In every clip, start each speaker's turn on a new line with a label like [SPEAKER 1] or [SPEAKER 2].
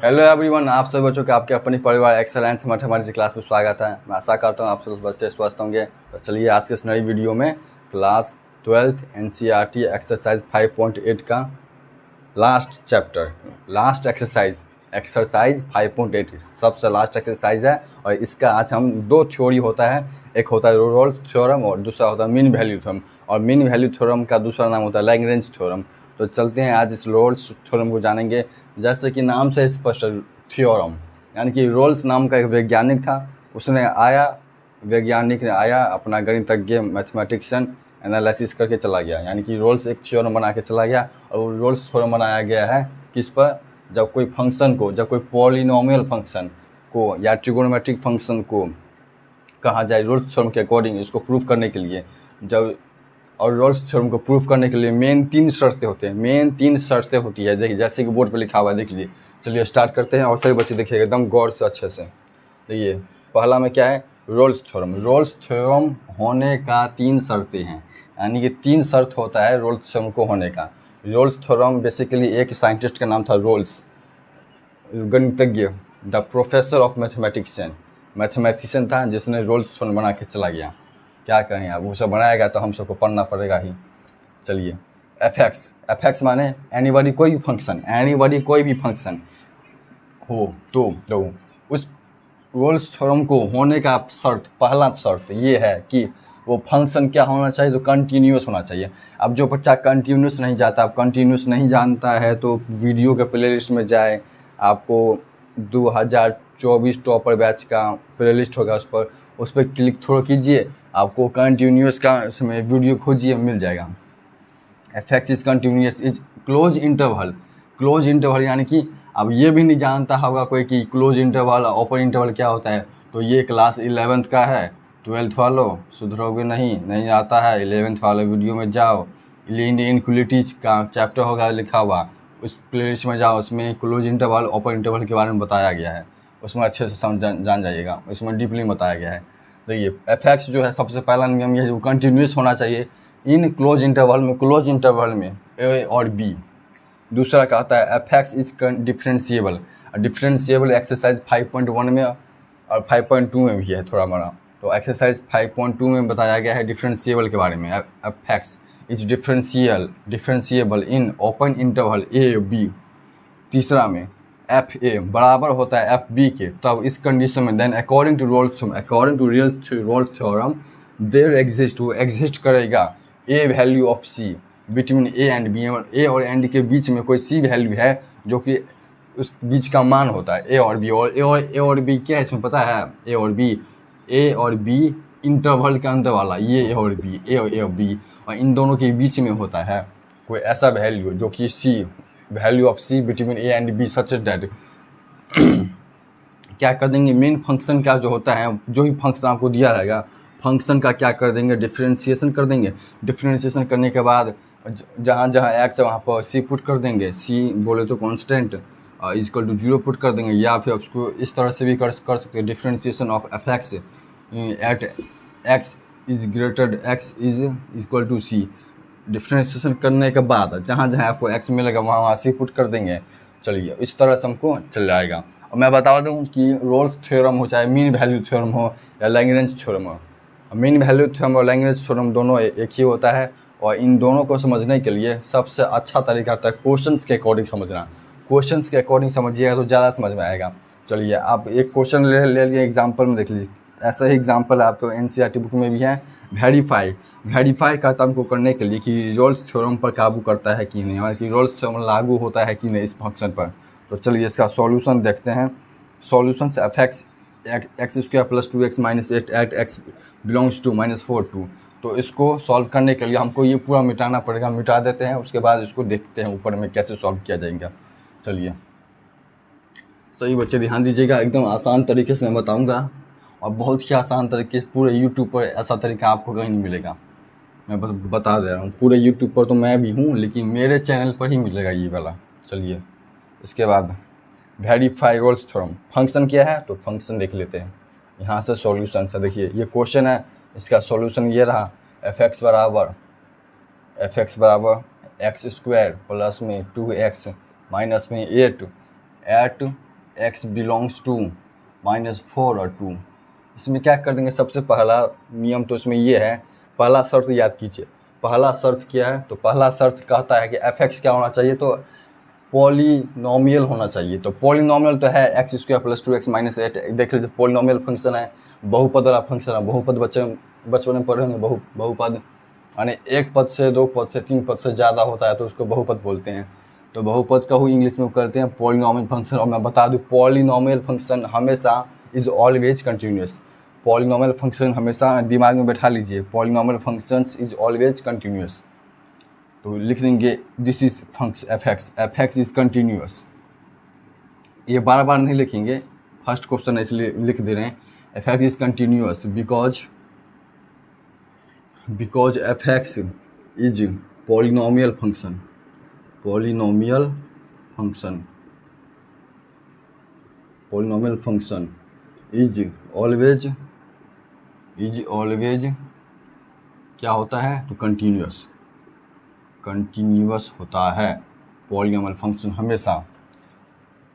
[SPEAKER 1] Hello everyone, आप सब बच्चों के आपके अपने परिवार एक्सेलेंस मैथमेटिक्स क्लास में स्वागत है। मैं आशा करता हूँ आप सब बच्चे स्वस्थ होंगे। तो चलिए आज के इस नई वीडियो में क्लास 12th एनसीईआरटी एक्सरसाइज 5.8 का लास्ट चैप्टर, लास्ट एक्सरसाइज 5.8 सबसे लास्ट एक्सरसाइज है। और इसका आज हम दो थ्योरी होता है, एक होता है रोल्स थ्योरम और दूसरा होता है मीन वैल्यू थ्योरम। और मीन वैल्यू थ्योरम का दूसरा नाम होता है लैग्रेंज थ्योरम। तो चलते हैं आज इस रोल्स थ्योरम को जानेंगे। जैसे कि नाम से स्पष्ट, थ्योरम यानी कि रोल्स नाम का एक वैज्ञानिक था, वैज्ञानिक ने आया, अपना गणितज्ञ मैथमेटिशियन एनालिसिस करके चला गया। यानी कि रोल्स एक थ्योरम बना के चला गया। और वो रोल्स थ्योरम बनाया गया है किस पर? जब कोई फंक्शन को, जब कोई पॉलिनोमियल फंक्शन को या ट्रिगोनोमेट्रिक फंक्शन को कहा जाए रोल्स थ्योरम के अकॉर्डिंग, इसको प्रूफ करने के लिए और रोल्स थ्योरम को प्रूफ करने के लिए मेन तीन शर्तें होती है। देखिए जैसे कि बोर्ड पे लिखा हुआ है, देख लीजिए। चलिए स्टार्ट करते हैं और सभी बच्चे देखिएगा एकदम गौर से अच्छे से। देखिए पहला में क्या है? रोल्स थ्योरम होने का तीन शर्तें हैं। यानी कि तीन शर्त होता है रोल्स थ्योरम को होने का। रोल्स थ्योरम बेसिकली एक साइंटिस्ट का नाम था रोल्स, गणितज्ञ, द प्रोफेसर ऑफ मैथमेटिशियन था जिसने रोल्स थ्योरम बना के चला गया। क्या करें, अब वो सब बनाएगा तो हम सबको पढ़ना पड़ेगा ही। चलिए एफ एक्स माने एनीबॉडी कोई भी फंक्शन हो तो उस रोल्स थ्योरम को होने का शर्त, पहला शर्त ये है कि वो फंक्शन क्या होना चाहिए? तो कंटिन्यूस होना चाहिए। अब जो बच्चा कंटिन्यूस नहीं जाता, अब कंटिन्यूस नहीं जानता है तो वीडियो के प्लेलिस्ट में जाए, आपको 2024 टॉपर बैच का प्लेलिस्ट होगा, उस पर क्लिक थोड़ा कीजिए, आपको कंटिन्यूस का इसमें वीडियो खोजिए, मिल जाएगा। F x is continuous is close interval यानी कि अब ये भी नहीं जानता होगा कोई कि क्लोज इंटरवल ओपन इंटरवल क्या होता है। तो ये क्लास 11th का है, 12th वालों सुधरोगे नहीं आता है, 11th वाले वीडियो में जाओ, लीनियर इनइक्वालिटीज का चैप्टर होगा लिखा हुआ, उस प्लेलिस्ट में जाओ, उसमें क्लोज इंटरवल ओपन इंटरवल के बारे में बताया गया है, उसमें अच्छे से जान जाइएगा, उसमें डीपली बताया गया है। देखिए एफ एक्स जो है सबसे पहला नियम यह है, कंटिन्यूस होना चाहिए इन क्लोज इंटरवल में ए और बी। दूसरा कहता है F x is differentiable exercise 5.1 में और 5.2 में भी है थोड़ा बड़ा। तो एक्सरसाइज 5.2 में बताया गया है डिफरेंशिएबल के बारे में। F x is differentiable in open interval a b. तीसरा में एफ ए बराबर होता है एफ बी के, तब इस कंडीशन में then according to Rolle's theorem there exist, वो एग्जिस्ट करेगा a value of c between a and b. A और एंड के बीच में कोई सी वैल्यू है जो कि उस बीच का मान होता है ए और बी। और ए और बी क्या है इसमें पता है? ए और बी इंटरवल के अंदर वाला, ये ए और बी और इन दोनों के बीच में होता है कोई ऐसा वैल्यू जो कि c, value of c between a and b such that क्या कर देंगे, मेन फंक्शन का जो होता है, जो भी फंक्शन आपको दिया रहेगा, फंक्शन का क्या कर देंगे, डिफरेंशिएशन कर देंगे। डिफरेंशिएशन करने के बाद जहाँ एक्स है वहाँ पर सी पुट कर देंगे, सी बोले तो constant is equal to 0 put कर देंगे। या फिर उसको इस तरह से भी कर सकते हैं, differentiation of f x at x is greater x is equal to C. Differentiation करने के बाद जहाँ आपको एक्स मिलेगा वहाँ सी पुट कर देंगे। चलिए इस तरह से हमको चल जाएगा। और मैं बता दूँ कि रोल्स थ्योरम हो चाहे मीन वैल्यू थ्योरम हो या लैग्रेंज थ्योरम हो, मीन वैल्यू थ्योरम और लैग्रेंज थ्योरम दोनों एक ही होता है। और इन दोनों को समझने के लिए सबसे अच्छा तरीका होता है क्वेश्चंस के अकॉर्डिंग समझना। क्वेश्चंस के अकॉर्डिंग समझिएगा तो ज़्यादा समझ में आएगा। चलिए आप एक क्वेश्चन ले लिए, एग्जाम्पल में देख लीजिए। ऐसा ही एग्जाम्पल आपको एनसीईआरटी बुक में भी है। वेरीफाई करता हमको करने के लिए कि रोल्स थ्योरम पर काबू करता है कि नहीं, और कि रोल्स थ्योरम लागू होता है कि नहीं इस फंक्शन पर। तो चलिए इसका सॉल्यूशन देखते हैं। सॉल्यूशन से f x square plus 2x minus 8 at x belongs to -4 तो इसको सॉल्व करने के लिए हमको ये पूरा मिटाना पड़ेगा। मिटा देते हैं, उसके बाद इसको देखते हैं ऊपर में कैसे सॉल्व किया जाएगा। चलिए सही बच्चे ध्यान दीजिएगा, एकदम आसान तरीके से मैं बताऊंगा और बहुत ही आसान तरीके से। पूरे यूट्यूब पर ऐसा तरीका आपको कहीं नहीं मिलेगा, मैं बता दे रहा हूँ। पूरे यूट्यूब पर तो मैं भी हूँ, लेकिन मेरे चैनल पर ही मिलेगा ये वाला। चलिए इसके बाद वेरीफाई रोल्स थ्योरम। फंक्शन क्या है तो फंक्शन देख लेते हैं यहाँ से सॉल्यूशन से। देखिए ये क्वेश्चन है, इसका सॉल्यूशन ये रहा। एफ एक्स बराबर एक्स स्क्वायर प्लस में 2x माइनस में 8 एट x बिलोंग्स टू -4 और 2। इसमें क्या कर देंगे, सबसे पहला नियम तो इसमें ये है, पहला शर्त याद कीजिए। पहला शर्त क्या है, तो पहला शर्त कहता है कि f(x) क्या होना चाहिए, तो पॉलीनोमियल होना चाहिए। तो पॉलीनोमियल तो है x² + 2x - 8। देख लीजिए पॉलीनोमियल फंक्शन है, बहुपद वाला फंक्शन है। बहुपद बचपन में पढ़े होंगे, बहुपद यानी एक पद से, दो पद से, तीन पद से ज़्यादा होता है तो उसको बहुपद बोलते हैं। तो बहुपद का ही इंग्लिश में करते हैं पॉलीनोमियल फंक्शन। और मैं बता दूं, पॉलीनोमियल फंक्शन हमेशा is always continuous. Polynomial function हमेशा दिमाग में बैठा लीजिए, polynomial function is always continuous. तो लिख देंगे this is function f(x) is continuous. ये बार बार नहीं लिखेंगे, फर्स्ट क्वेश्चन है इसलिए लिख दे रहे हैं। f(x) is continuous because f(x) is polynomial function. Polynomial function is always क्या होता है, तो कंटिन्यूस होता है पॉलीनोमियल फंक्शन हमेशा।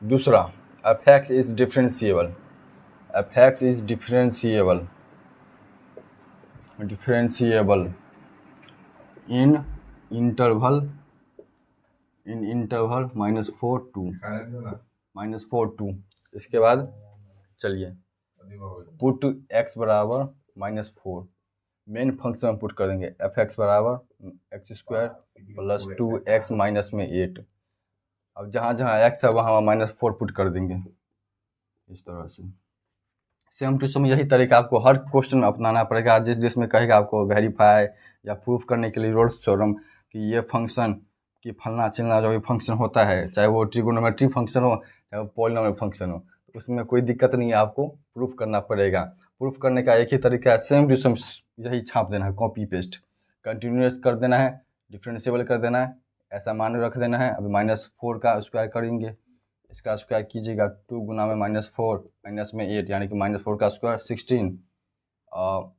[SPEAKER 1] दूसरा, f(x) is differentiable. f(x) is differentiable in interval -4 to। इसके बाद चलिए पुट x बराबर -4, मेन फंक्शन में पुट कर देंगे। f(x) बराबर x² + 2x - 8। अब जहाँ जहाँ x है वहाँ -4 पुट कर देंगे इस तरह से। सेम टू सेम यही तरीका आपको हर क्वेश्चन में अपनाना पड़ेगा। जिसमें कहेगा आपको वेरीफाई या प्रूफ करने के लिए रोल्स थ्योरम कि ये फंक्शन कि फलना चिलना जो भी फंक्शन होता है, चाहे वो ट्रिगोनोमेट्री फंक्शन हो चाहे वो पॉलीनोमियल फंक्शन हो, तो उसमें कोई दिक्कत नहीं है, आपको प्रूफ करना पड़ेगा। प्रूफ करने का एक ही तरीका है, सेम टू सेम यही छाप देना है, कॉपी पेस्ट। कंटिन्यूस कर देना है, डिफरेंशिएबल कर देना है, ऐसा मान रख देना है। अभी -4 का स्क्वायर करेंगे, इसका स्क्वायर कीजिएगा 2 गुना में -4 -8 यानी कि -4 का स्क्वायर 16 और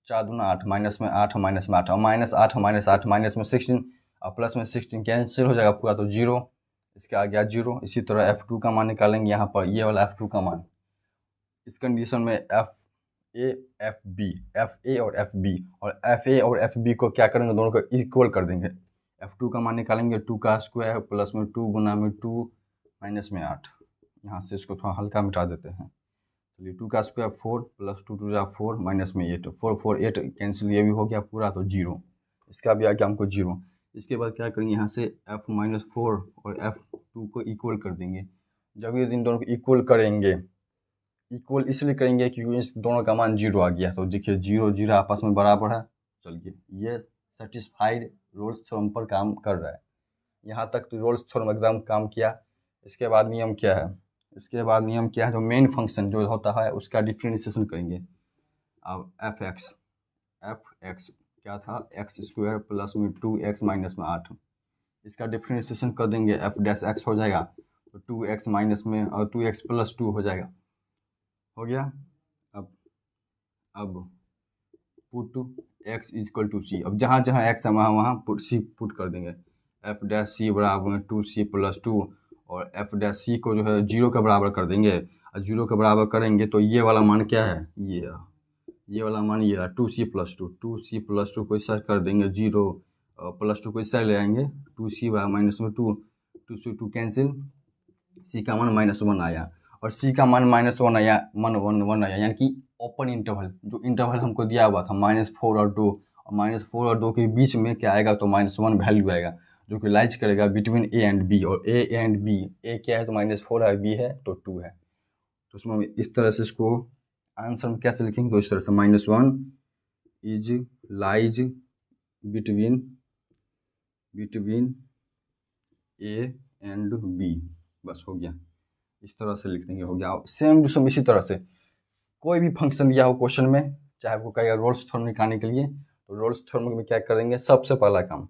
[SPEAKER 1] 4 दूना 8 -8 -8 -8 -16 और प्लस में 16 कैंसिल हो जाएगा पूरा, तो 0। इसके आ गया 0। इसी तरह f2 का मान निकालेंगे यहाँ पर, ये वाला f2 का मान। इस कंडीशन में FA और FB को क्या करेंगे, दोनों को इक्वल कर देंगे। f2 का मान निकालेंगे 2 का स्क्वायर प्लस में 2 गुना में 2 माइनस में 8। यहाँ से इसको थोड़ा हल्का मिटा देते हैं। चलिए 2 का स्क्वायर 4 + 2 × 4 माइनस में 8, 4 4 8 कैंसिल, ये भी हो गया पूरा, तो 0। इसका भी आ गया हमको 0। इसके बाद क्या करेंगे, यहाँ से f-4 और f2 को इक्वल कर देंगे। जब ये इन दोनों को इक्वल करेंगे, इक्वल इसलिए करेंगे क्योंकि इस दोनों का मान 0 आ गया, तो देखिए 0 0 आपस में बराबर है। चलिए ये सेटिस्फाइड रोल्स थ्योरम पर काम कर रहा है। यहाँ तक तो रोल्स थ्योरम एकदम काम किया। इसके बाद नियम क्या है, जो मेन फंक्शन जो होता है उसका डिफरेंशिएशन करेंगे। अब f(x) क्या था, x² प्लस में 2x माइनस में 8, इसका डिफरेंशिएशन कर देंगे, f'(x) हो जाएगा तो 2x माइनस में और 2x + 2 हो जाएगा, हो गया। अब पुट x = c। अब जहाँ जहाँ x है वहाँ पुट c पुट कर देंगे। f' बराबर 2c + 2 और f' को जो है 0 के बराबर कर देंगे। और 0 के बराबर करेंगे तो ये वाला मान क्या है, ये वाला मान ये 2c + 2, 2c + 2 को इस साइड कर देंगे, 0 + 2 को इस साइड ले आएंगे, 2c माइनस में 2 से 2 कैंसिल, c का मान -1 आया और c का मान -1 आया, 1 आया, यानी कि ओपन इंटरवल, जो इंटरवल हमको दिया हुआ था -4 और 2, और -4 और 2 के बीच में क्या आएगा, तो -1 वैल्यू आएगा जो कि लाइज करेगा बिटवीन a एंड b। और a एंड b, a क्या है तो -4 है, b है तो 2 है। तो उसमें इस तरह से इसको आंसर में कैसे लिखेंगे, तो इस तरह से -1 is lies between a and b, बस हो गया। इस तरह से लिख देंगे, हो गया। सेम टू सेम इसी तरह से कोई भी फंक्शन दिया हो क्वेश्चन में, चाहे आपको कहेगा रोल्स थ्योरम निकालने के लिए, तो रोल्स थ्योरम में क्या करेंगे, सबसे पहला काम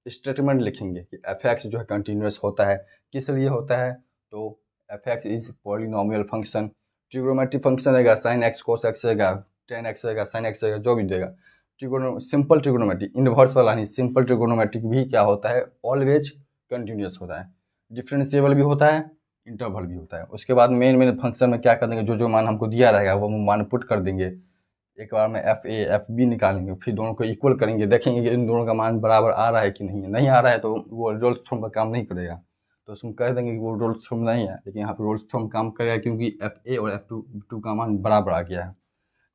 [SPEAKER 1] स्टेटमेंट लिखेंगे कि f(x) जो है कंटिन्यूस होता है। किस लिए होता है, तो f(x) is polynomial function. Trigonometric function रहेगा, sin x cos x रहेगा, tan x रहेगा, sin x रहेगा, जो भी देगा। सिंपल ट्रिग्नोमेट्रिक, इनवर्स वाला नहीं, सिंपल ट्रिग्नोमेट्रिक भी क्या होता है, ऑलवेज कंटिन्यूस होता है। डिफरेंशिएबल भी होता है इंटरवल भी होता है। उसके बाद मेन फंक्शन में क्या कर देंगे, जो जो मान हमको दिया रहेगा वो मान पुट कर देंगे। एक बार में एफ ए एफ बी निकालेंगे, फिर दोनों को इक्वल करेंगे, देखेंगे कि इन दोनों का मान बराबर आ रहा है कि नहीं है। नहीं आ रहा है तो वो रोल्स थ्योरम का काम नहीं करेगा, तो उसमें कह देंगे कि वो रोल्स थ्योरम नहीं है। लेकिन यहाँ पे रोल्स थ्योरम काम करेगा क्योंकि एफ ए और एफ टू का मान बराबर आ गया है।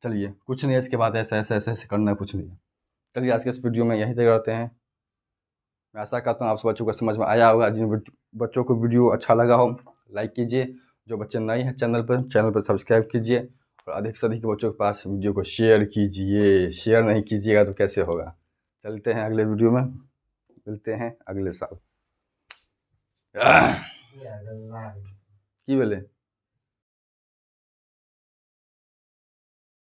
[SPEAKER 1] चलिए कुछ नहीं है इसके बाद, ऐसे ऐसे ऐसे ऐसे करना है, कुछ नहीं है। चलिए आज के इस वीडियो में यहीं तक रहते हैं। मैं आशा करता हूँ आप सब बच्चों को समझ में आया होगा। जिन बच्चों को वीडियो अच्छा लगा हो लाइक कीजिए, जो बच्चे नए हैं चैनल पर सब्सक्राइब कीजिए, और अधिक से अधिक बच्चों के पास वीडियो को शेयर कीजिए। शेयर नहीं कीजिएगा तो कैसे होगा। चलते हैं अगले वीडियो में, मिलते हैं अगले साल। की बोले।